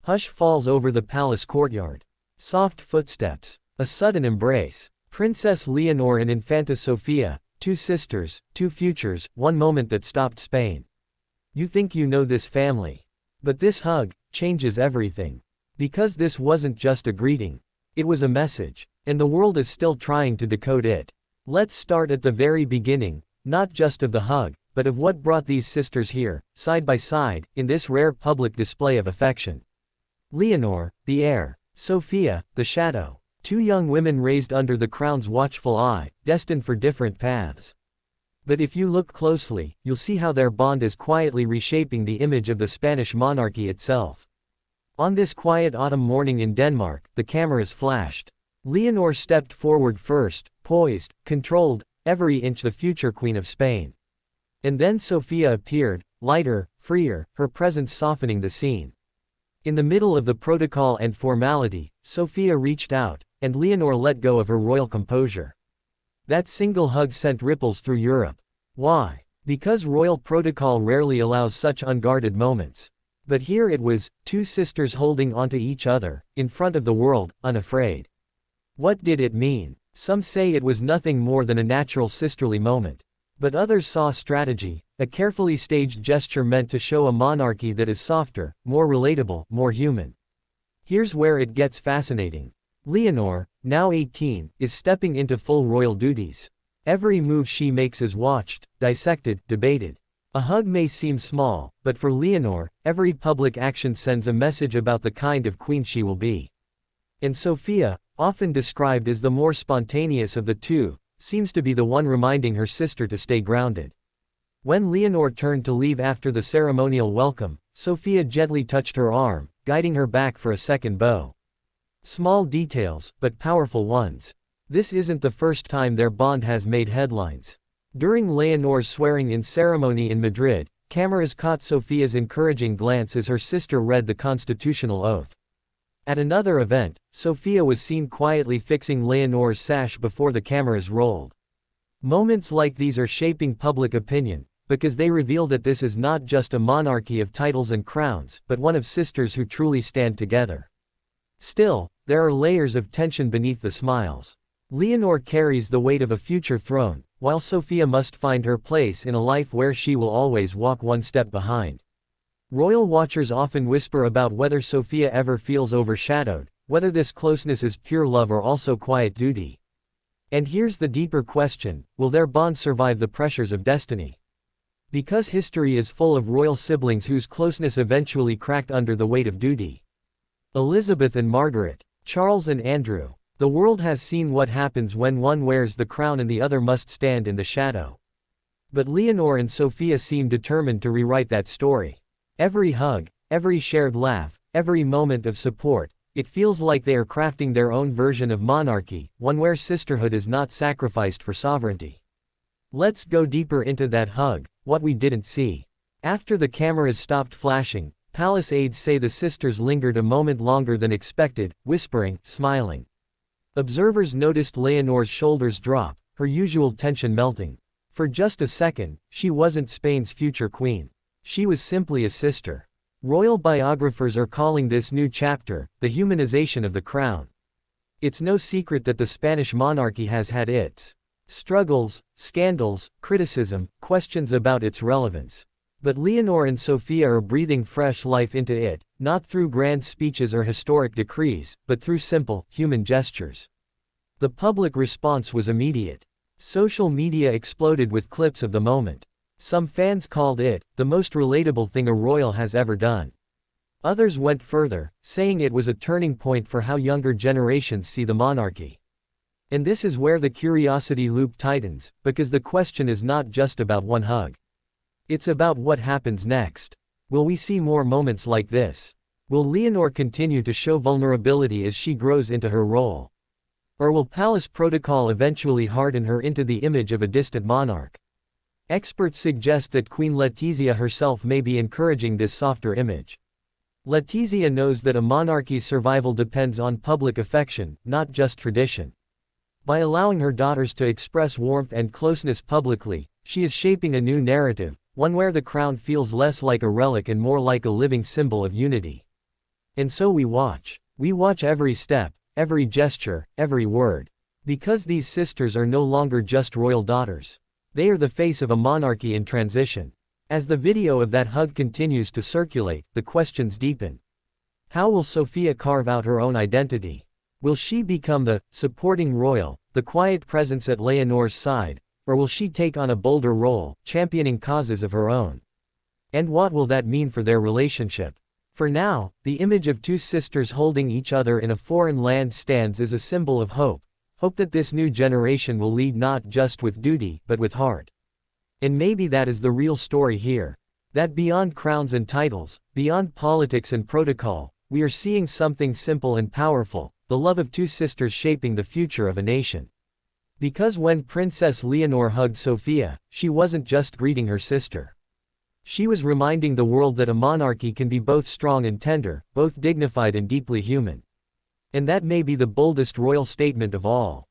Hush falls over the palace courtyard. Soft footsteps. A sudden embrace. Princess Leonor and Infanta Sofía, two sisters, two futures, one moment that stopped Spain. You think you know this family. But this hug changes everything. Because this wasn't just a greeting. It was a message. And the world is still trying to decode it. Let's start at the very beginning, not just of the hug, but of what brought these sisters here, side by side, in this rare public display of affection. Leonor, the heir. Sofía, the shadow. Two young women raised under the crown's watchful eye, destined for different paths. But if you look closely, you'll see how their bond is quietly reshaping the image of the Spanish monarchy itself. On this quiet autumn morning in Denmark, the cameras flashed. Leonor stepped forward first, poised, controlled, every inch the future Queen of Spain. And then Sofía appeared, lighter, freer, her presence softening the scene. In the middle of the protocol and formality, Sofía reached out, and Leonor let go of her royal composure. That single hug sent ripples through Europe. Why? Because royal protocol rarely allows such unguarded moments. But here it was, two sisters holding onto each other, in front of the world, unafraid. What did it mean? Some say it was nothing more than a natural sisterly moment. But others saw strategy, a carefully staged gesture meant to show a monarchy that is softer, more relatable, more human. Here's where it gets fascinating. Leonor, now 18, is stepping into full royal duties. Every move she makes is watched, dissected, debated. A hug may seem small, but for Leonor, every public action sends a message about the kind of queen she will be. And Sofía, often described as the more spontaneous of the two, seems to be the one reminding her sister to stay grounded. When Leonor turned to leave after the ceremonial welcome, Sofía gently touched her arm, guiding her back for a second bow. Small details, but powerful ones. This isn't the first time their bond has made headlines. During Leonor's swearing-in ceremony in Madrid, cameras caught Sofía's encouraging glance as her sister read the constitutional oath. At another event, Sofía was seen quietly fixing Leonor's sash before the cameras rolled. Moments like these are shaping public opinion, because they reveal that this is not just a monarchy of titles and crowns, but one of sisters who truly stand together. Still, there are layers of tension beneath the smiles. Leonor carries the weight of a future throne, while Sofía must find her place in a life where she will always walk one step behind. Royal watchers often whisper about whether Sofía ever feels overshadowed, whether this closeness is pure love or also quiet duty. And here's the deeper question: will their bond survive the pressures of destiny? Because history is full of royal siblings whose closeness eventually cracked under the weight of duty. Elizabeth and Margaret, Charles and Andrew. The world has seen what happens when one wears the crown and the other must stand in the shadow. But Leonor and Sofía seem determined to rewrite that story. Every hug, every shared laugh, every moment of support, it feels like they are crafting their own version of monarchy, one where sisterhood is not sacrificed for sovereignty. Let's go deeper into that hug, what we didn't see. After the cameras stopped flashing, palace aides say the sisters lingered a moment longer than expected, whispering, smiling. Observers noticed Leonor's shoulders drop, her usual tension melting. For just a second, she wasn't Spain's future queen. She was simply a sister. Royal biographers are calling this new chapter the humanization of the crown. It's no secret that the Spanish monarchy has had its struggles, scandals, criticism, questions about its relevance. But Leonor and Sofía are breathing fresh life into it, not through grand speeches or historic decrees, but through simple, human gestures. The public response was immediate. Social media exploded with clips of the moment. Some fans called it the most relatable thing a royal has ever done. Others went further, saying it was a turning point for how younger generations see the monarchy. And this is where the curiosity loop tightens, because the question is not just about one hug. It's about what happens next. Will we see more moments like this? Will Leonor continue to show vulnerability as she grows into her role? Or will palace protocol eventually harden her into the image of a distant monarch? Experts suggest that Queen Letizia herself may be encouraging this softer image. Letizia knows that a monarchy's survival depends on public affection, not just tradition. By allowing her daughters to express warmth and closeness publicly, she is shaping a new narrative, one where the crown feels less like a relic and more like a living symbol of unity. And so we watch. We watch every step, every gesture, every word. Because these sisters are no longer just royal daughters. They are the face of a monarchy in transition. As the video of that hug continues to circulate, the questions deepen. How will Sofía carve out her own identity? Will she become the supporting royal, the quiet presence at Leonor's side, or will she take on a bolder role, championing causes of her own? And what will that mean for their relationship? For now, the image of two sisters holding each other in a foreign land stands as a symbol of hope. Hope that this new generation will lead not just with duty, but with heart. And maybe that is the real story here. That beyond crowns and titles, beyond politics and protocol, we are seeing something simple and powerful, the love of two sisters shaping the future of a nation. Because when Princess Leonor hugged Sofía, she wasn't just greeting her sister. She was reminding the world that a monarchy can be both strong and tender, both dignified and deeply human. And that may be the boldest royal statement of all.